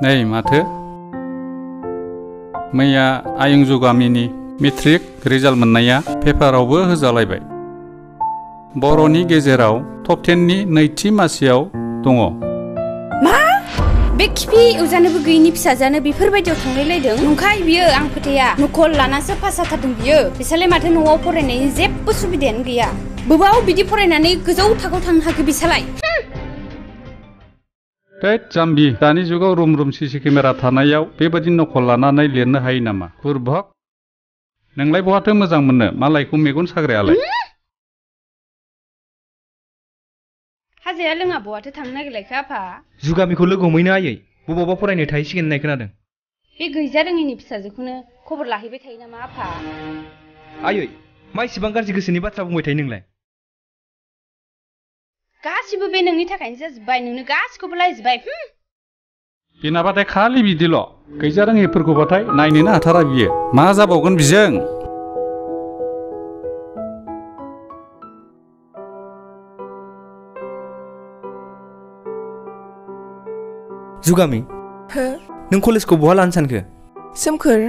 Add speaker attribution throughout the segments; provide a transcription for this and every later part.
Speaker 1: नै माथो मैया आयं जुगामिनि मेट्रिक रिजाल्ट मोननाया पेपारावबो होजालायबाय। बर'नि गेजेराव टप 10 नि नैथि मासियाव दङ।
Speaker 2: मा? बे खिफि एवजानोबो गैयिनि फिसाजानो बेफोरबायदियाव थांलायलायदों? नंखाय बियो, आं फोथाया। नखल लानासो पास जाथारदों बियो। बिसालाय माथो न'आव फरायनायनि जेबो सुबिदायानो गैया। बबाव बिदि फरायनानै गोजौ थाखोआव थांनो हाखो बिसालाय?
Speaker 1: थैद जाम्बि, दानि जुगाव रुम रुम सीसी केमेरा थानायाव बेबादि नकल लानानै लिरनो हायो नामा? बुरबक, नोंलाय बहाथो मोजां मोननो मालायखौ मेगन साग्रायालाय?
Speaker 2: हाजाया लोङा बहाथो थांनो नागिरलायखो आफा?
Speaker 3: जुगामिखौ लोगो हमहैनो आयै, बबावबा फरायनो थाहैसिगोन होननाय खोनादों।
Speaker 2: बे गैजा रोङिनि फिसाजोखौनो खबर लाहैबाय थायो नामा आफा?
Speaker 3: आयै, मा इसेबां गाज्रि गोसोनि बाथ्रा बुंबाय थायो नोंलाय?
Speaker 2: गासिबो बे नोंनि थाखायनो जाजोब्बाय, नोंनो गासिखौबो लायजोब्बाय।
Speaker 1: बेनाबाथाय खालि बिदिल', गैजा रोङिफोरखौबाथाय नायनोनो हाथारा बियो। मा जाबावगोन बिजों?
Speaker 3: जुगामि,
Speaker 4: हो?
Speaker 3: नों कलेजखौ बहा लानो सानखो?
Speaker 4: सोमखोर,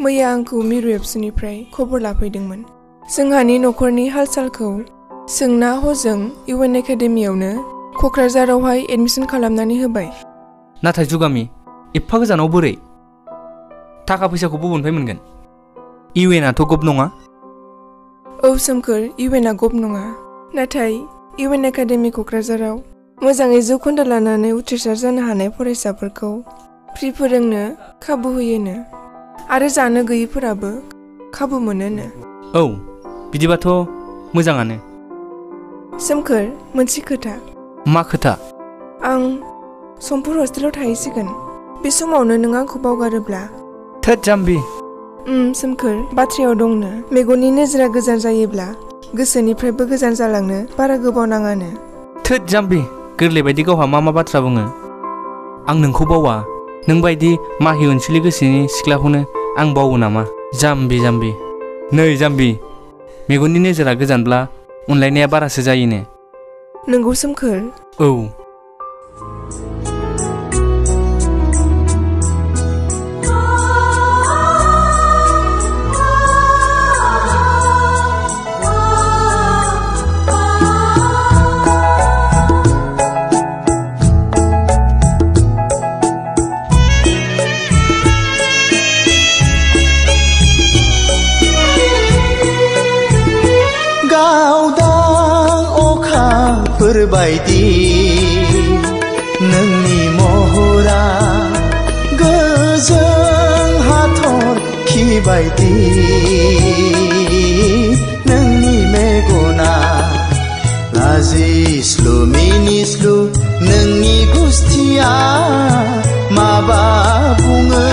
Speaker 4: मैया आंखौ मिरु एबसुनिफ्राय खबर लाफैदोंमोन। जोंहानि नखरनि हाल सालखौ सोंना हजों इउएन एकाडेमियावनो क'क्राझारावहाय एडमिसन खालामनानै होबाय।
Speaker 3: नाथाय जुगामि, एफा गोजानाव बोरै? थाखा फैसाखौ बबेनिफ्राय मोनगोन? इउएनआथ' गभ नङा।
Speaker 4: औ सोमखोर, इउएनआ गभ नङा। नाथाय इउएन एकाडेमि क'क्राझाराव मोजाङै जौखोन्दो लानानै उथ्रिसार जानो हानाय फरायसाफोरखौ फ्रि फोरोंनो खाबु होयोनो, आरो जानो गैयिफोराबो खाबु मोनोनो।
Speaker 3: औ, बिदिबाथ' मोजाङानो।
Speaker 4: सोमखोर, मोनसे खोथा।
Speaker 3: मा खोथा?
Speaker 4: आं समफोर हस्टेलाव थाहैसिगोन। बे समावनो नों आंखौ बावगारोब्ला?
Speaker 3: थोद जाम्बि।
Speaker 4: सोमखोर, बाथ्रायाव दंनो, मेगननि नोजोरा गोजान जायोब्ला गोसोनिफ्रायबो गोजान जालांनो बारा गोबाव नाङानो।
Speaker 3: थोद जाम्बि, गोरलै बायदि गावहा मा बाथ्रा बुङो। आं नोंखौ बावा, नों बायदि माहि ओनसोलि गोसोनि सिख्लाखौनो आं बावो नामा? जाम्बि जाम्बि। नै जाम्बि, मेगननि नोजोरा गोजानब्ला अनलायनाया बारासो जायोनो।
Speaker 4: नंगौ सोमखोर।
Speaker 3: औ।
Speaker 5: बायदि नोंनि महरा गोजों हाथरखि बायदि, नोंनि मेगना लाजिस्लु मिनिस्लु, नोंनि गुस्थिया माबा बुङो,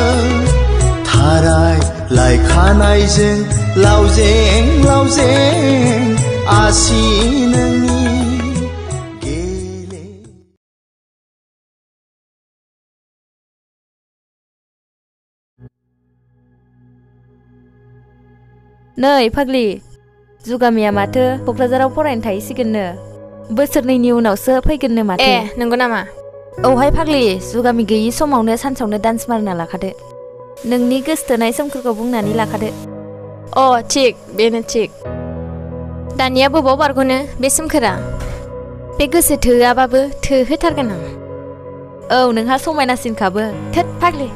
Speaker 5: थाराय लायखानायजों लावजें लावजें आसि नोंनि।
Speaker 6: नै फाग्लि, जुगामिया माथो क'क्राझाराव फरायनो थाहैसिगोननो। बोसोरनैनि उनावसो फैगोननो माथो।
Speaker 7: ए, नंगौ नामा?
Speaker 6: औहाय फाग्लि, जुगामि गैयि समावनो सानसेयावनो डान्स मारिना लाखादो। नोंनि गोसोथोनाय सोमखोरखौ बुंनानै लाखादो।
Speaker 7: अ थिक, बेनो थिक। दानिया बबाव बारग'नो बे सोमखोरा? बे गोसो थोआबाबो थोहोथारगोन आं।
Speaker 6: औ, नोंहा समायनासिनखाबो। थोद फाग्लि।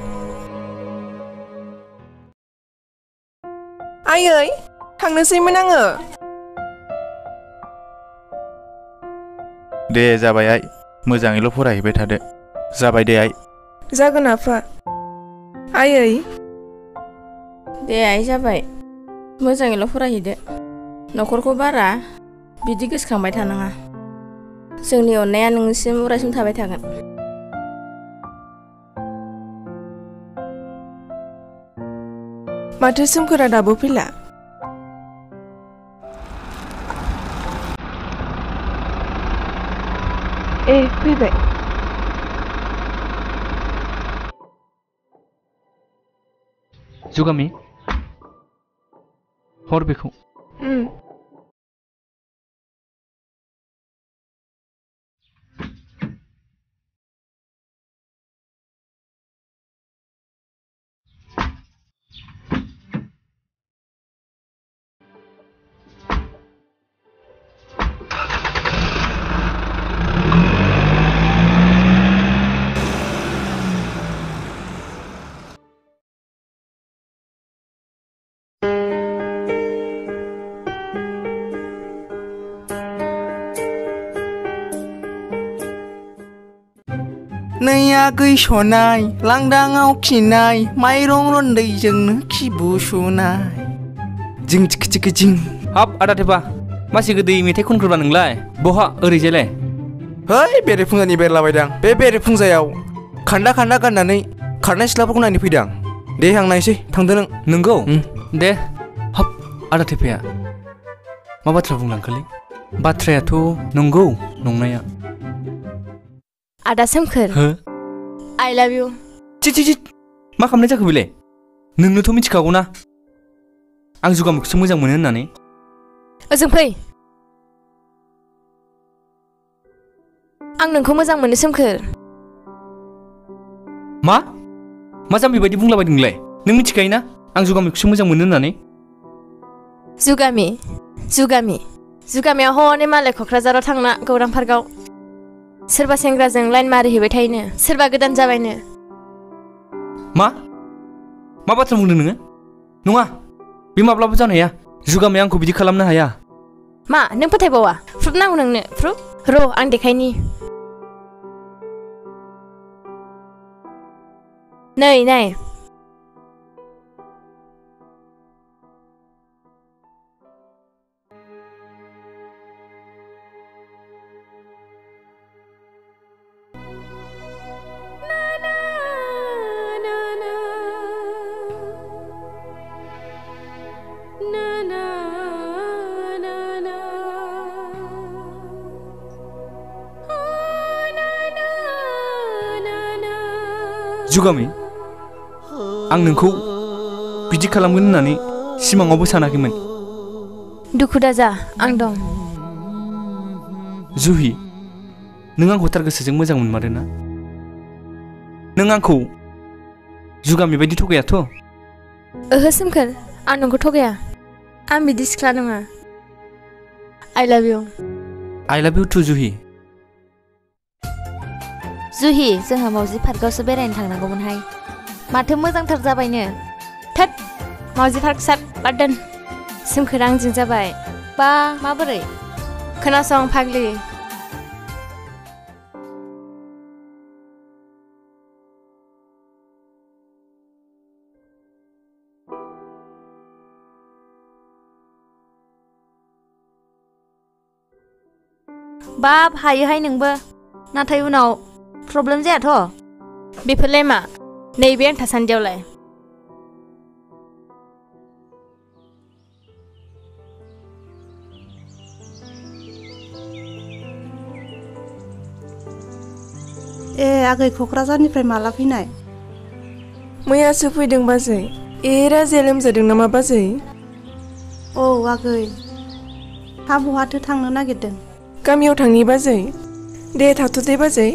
Speaker 4: आयै, थांनोसैमोन आङो।
Speaker 8: दे जाबाय आइ, मोजाङैल' फरायहैबाय थादो। जाबाय दे आइ।
Speaker 4: जागोन आफा। आयै।
Speaker 7: दे आइ, जाबाय। मोजाङैल' फरायहैदो। न'खरखौ बारा बिदि गोसोखांबाय थानाङा। जोंनि अननाया नोंनिसिम अरायसम थाबाय थागोन।
Speaker 4: माथो सोमखोरा दाबो फैला? ए, फैबाय।
Speaker 3: जुगामि, हर बेखौ।
Speaker 9: नैया गैसनाय लांदाङाव खिनाय माइरं रन्दैजोंनो खिबु सुनाय जिं चिक चिक जिं
Speaker 3: हाब आदा थेफा मासि गोदै मेथाइ खनग्रोबा नोंलाय बहा ओरैजायलाय
Speaker 9: है बेरेफुंजानि बेरलाबायदां बे बेरेफुंजायाव खान्दा खान्दा गाननानै खारनाय सिख्लाफोरखौ नायनो फैदां दे आं नायसै थांदो नों
Speaker 3: नंगौ दे हाब आदा थेफाया मा बाथ्रा बुंलांखोलै बाथ्रायाथ' नंगौ नंनाया
Speaker 7: आदा सोमखोर
Speaker 3: हो
Speaker 7: आइ लाभ इउ
Speaker 3: चिट मा खालामनाय जाखो बेलाय नोंनोथ' मिथिखागौ ना आं जुगामुखौसो मोजां मोनो होननानै
Speaker 7: ओजों फै आं नोंखौ मोजां मोनो सोमखोर
Speaker 3: मा जाम्बि बायदि बुंलाबायदों नोंलाय नों मिथिखायो ना आं जुगामिखौसो मोजां मोनो होननानै
Speaker 7: जुगामिया हनै मालाय क'क्राझाराव थांना गौरां पार्कआव सोरबा सेंग्राजों लाइन मारिहैबाय थायोनो सोरबा गोदान जाबायनो
Speaker 3: मा बाथ्रा बुंदों नोङो नङा बे माब्लाबा जानो हाया जुगामिया आंखौ बिदि खालामनो हाया
Speaker 7: मा नों फोथायबावा प्रुफ नांगौ नोंनो प्रुफ र' आं देखायनि नै नाय
Speaker 3: जुगामि आं नोंखौ बिदि खालामगोन होननानै सिमाङावबो सानाखैमोन
Speaker 7: दुखु दाजा आं दं
Speaker 3: जुहि नों आंखौ थार गोसोजों मोजां मोनमारोना नों आंखौ जुगामि बायदि थगायाथ'
Speaker 7: ओहो सोमखोर आं नोंखौ थगाया आं बिदि सिख्ला नङा आइ लाभ इउ
Speaker 3: टु जुहि
Speaker 6: जोंहा मावजि पार्कआवसो बेरायनो थांनांगौमोनहाय माथो मोजांथार जाबायनो
Speaker 7: थोद मावजि पार्क सार बाद दोन सोमखोरा आंजों जाबाय
Speaker 6: बा माबोरै
Speaker 7: खोनासं फाग्लि
Speaker 6: बाब हायोहाय नोंबो नाथाय उनाव प्रब्लेम जायाथ'
Speaker 7: बेफोरलाय मा नैबे आं थासान्दियावलाय
Speaker 10: ए आगै क'क्राझारनिफ्राय माला फैनाय
Speaker 4: मैयासो फैदों बाजै राजाया लोमजादों नामा बाजै
Speaker 10: औ आगै बहाथो थांनो नागिरदों
Speaker 4: गामियाव थांनि बाजै दे थाथ'दे बाजै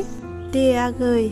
Speaker 10: दे आगै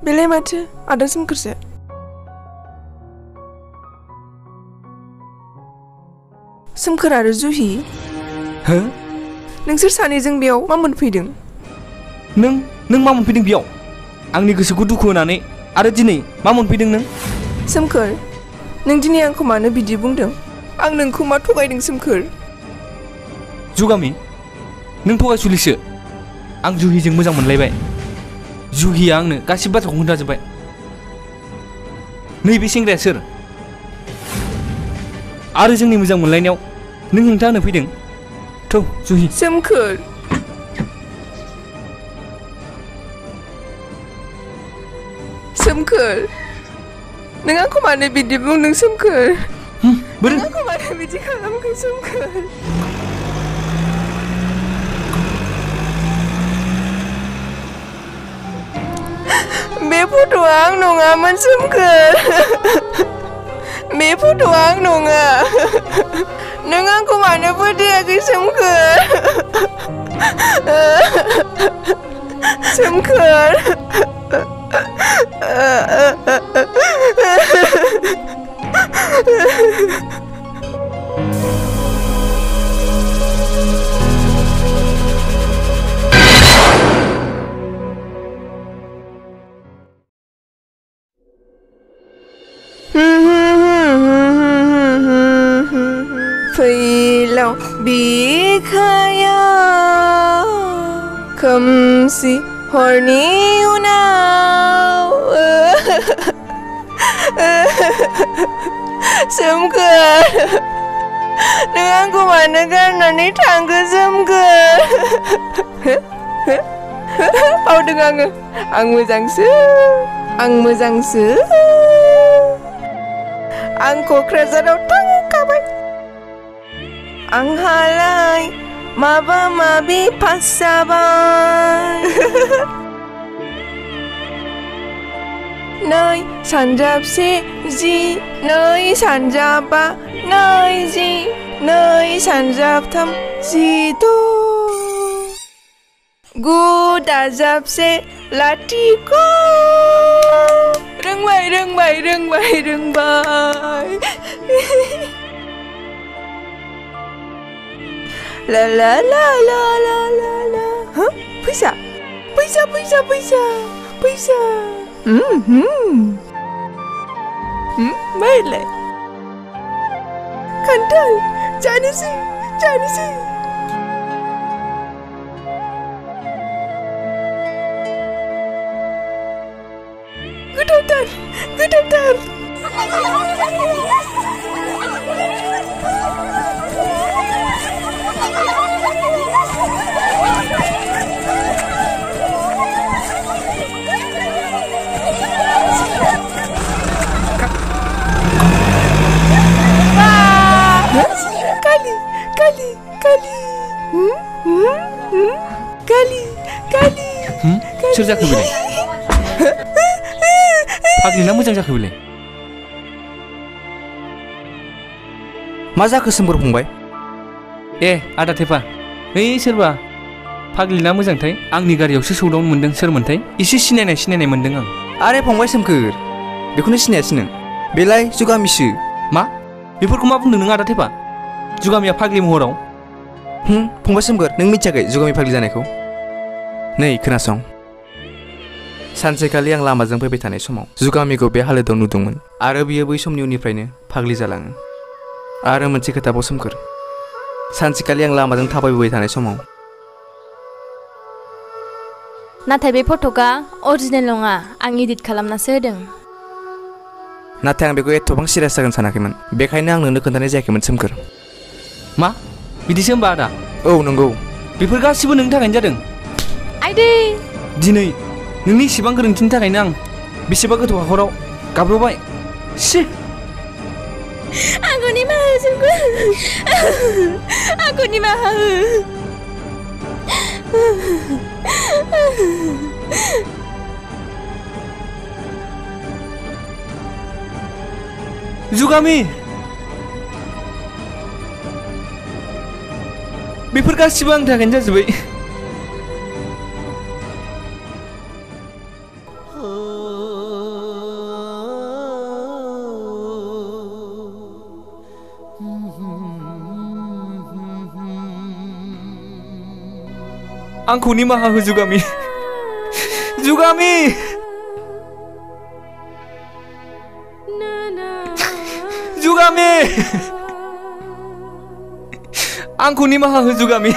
Speaker 4: बेलाय माथो आदा सोमखोरसो सोमखोर आरो जुहि
Speaker 3: हो
Speaker 4: नोंसोर सानैजों बेयाव मा मोनफैदों
Speaker 3: नों मा मोनफैदों बेयाव आंनि गोसोखौ दुखु होनानै आरो दिनै मा मोनफैदों नों
Speaker 4: सोमखोर नों दिनै आंखौ मानो बिदि बुंदों आं नोंखौ मा थगायदों सोमखोर
Speaker 3: जुगामि नों थगायसुलिसो आं जुहिजों मोजां मोनलायबाय जुहिया आंनो गासिबो बाथ्राखौ खोन्थाजोब्बाय नैबे सेंग्राया सोर आरो जोंनि मोजां मोनलायनायाव नों हेंथा होनो फैदों थौ जुहि
Speaker 4: सोमखोर नों आंखौ मानो बिदि बुंदों सोमखोर नों आंखौ मानो बिदि खालामखो सोमखोर बे फट'आ आं नङामोन सोमखोर बे फट'आ आं नङा नों आंखौ मानो फोथायाखै सोमखोर सोमखोर फैलाव बिखायाव खोमसि हरनि उनाव सोमखोर नों आंखौ मानो गारनानै थांखो सोमखोर बावदों आङो आं मोजांसो आं क'क्राझाराव थांखाबाय आंहालाय माबा माबि पास जाबाय नै सानजाबसे जि नै सानजाबा नैजि नै सानजाबथाम जिद' गु दाजाबसे लाथिख' रोंबाय ला ला ला ला ला ला ला फैसा बायलाय खान्थाल जानोसै गोथावथार काली
Speaker 3: सोर जाखो बेलाय फाग्लिना मोजां जाखो बेलाय
Speaker 9: मा जाखो सोमखोर फंबाय
Speaker 3: ए आदा थेफा ओइ सोरबा फाग्लिना मोजांथाय आंनि गारियावसो सौदावनो मोनदों सोरमोनथाय एसे सिनायनाय मोनदों आं
Speaker 9: आरे फंबाय सोमखोर बेखौनो सिनायासै नों बेलाय जुगामिसो
Speaker 3: मा बेफोरखौ मा बुंदों नों आदा थेफा जुगामिया फाग्लि महराव
Speaker 9: फंबाय सोमखोर नों मिथियाखै जुगामि फाग्लि जानायखौ नै खोनासं सानसेखालि आं लामाजों फैबाय थानाय समाव जुगामिखौ बे हालोदाव नुदोंमोन आरो बियो बै समनि उननिफ्रायनो फाग्लि जालाङो आरो मोनसे खोथाबाव सोमखोर सानसेखालि आं लामाजों थाबायबोबाय थानाय समाव
Speaker 7: नाथाय बे फट'आ अरिजिनेल नङा आं एडिट खालामनासो होदों
Speaker 9: नाथाय आं बेखौ एथबां सिरियास जागोन सानाखैमोन बेखायनो आं नोंनो खोन्थानाय जायाखैमोन सोमखोर
Speaker 3: मा बिदिसो होमबा आदा
Speaker 9: औ नंगौ
Speaker 3: बेफोर गासिबो नोंनि थाखायनो जादों
Speaker 7: आइदै
Speaker 3: दिनै नोंनि इसेबां गोरोन्थिनि थाखायनो आं बेसेबा गोथौ हाखराव गाब्रबाय सि
Speaker 7: आंखौ निमाहा हो सोमखोर आंखौ निमाहा हो
Speaker 3: जुगामि बेफोर गासिबो आंनि थाखायनो जाजोब्बाय आंखौ निमाहा हो जुगामि आंखौ निमाहा हो जुगामि